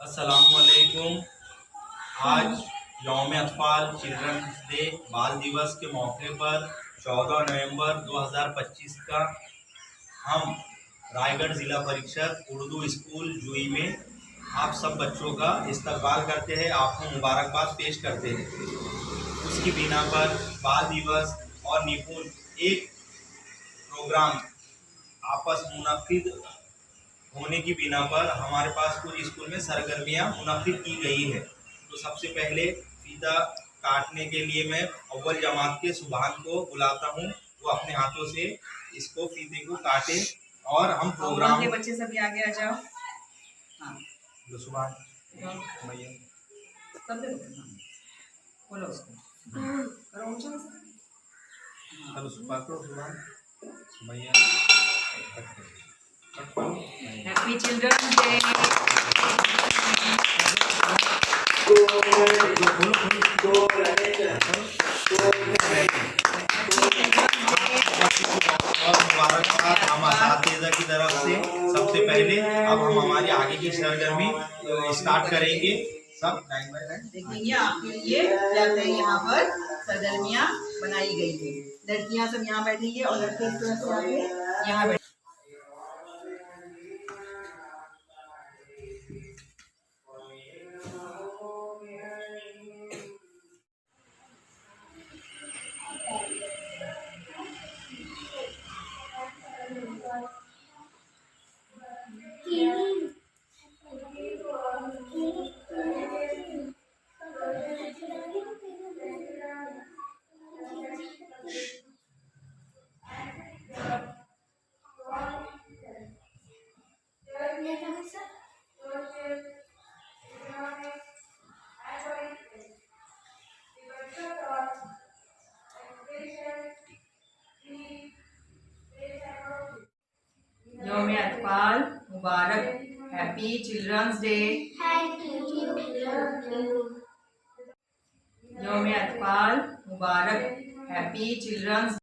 अस्सलामुअलैकुम। आज यौम अतफाल चिल्ड्रंस डे बाल दिवस के मौके पर 14 नवंबर 2025 का हम रायगढ़ ज़िला परिषद उर्दू स्कूल जुई में आप सब बच्चों का इस्तकबाल करते हैं, आपको मुबारकबाद पेश करते हैं। उसकी बिना पर बाल दिवस और निपुण एक प्रोग्राम आपस मुनक्किद होने की बिना पर हमारे पास कुछ स्कूल में सरगर्मियाँ मुनक्किद की गई है। तो सबसे पहले फीता काटने के लिए मैं अव्वल जमात के सुभान को बुलाता हूँ, वो अपने हाथों से इसको फीते को काटे और हम प्रोग्राम के बच्चे सभी आगे आ जाओ। हाँ सुभान भैया सब बोलो उसको करो ऊंचा चलो सुभान भैया हैप्पी चिल्ड्रंस डे। मुबारकबाद हम असातिज़ा की तरफ से। सबसे पहले अब हम हमारी आगे की सरगर्मी स्टार्ट करेंगे। सब लाइन बाय लाइन देखेंगे आपके लिए क्या यहाँ पर सरगर्मियाँ बनाई गई है। लड़कियाँ सब यहाँ बैठेंगे और लड़के इस तरह से आगे यहाँ बैठेंगे। यौम अतफाल मुबारक। Happy children's day. यौम अतफाल मुबारक। Happy children's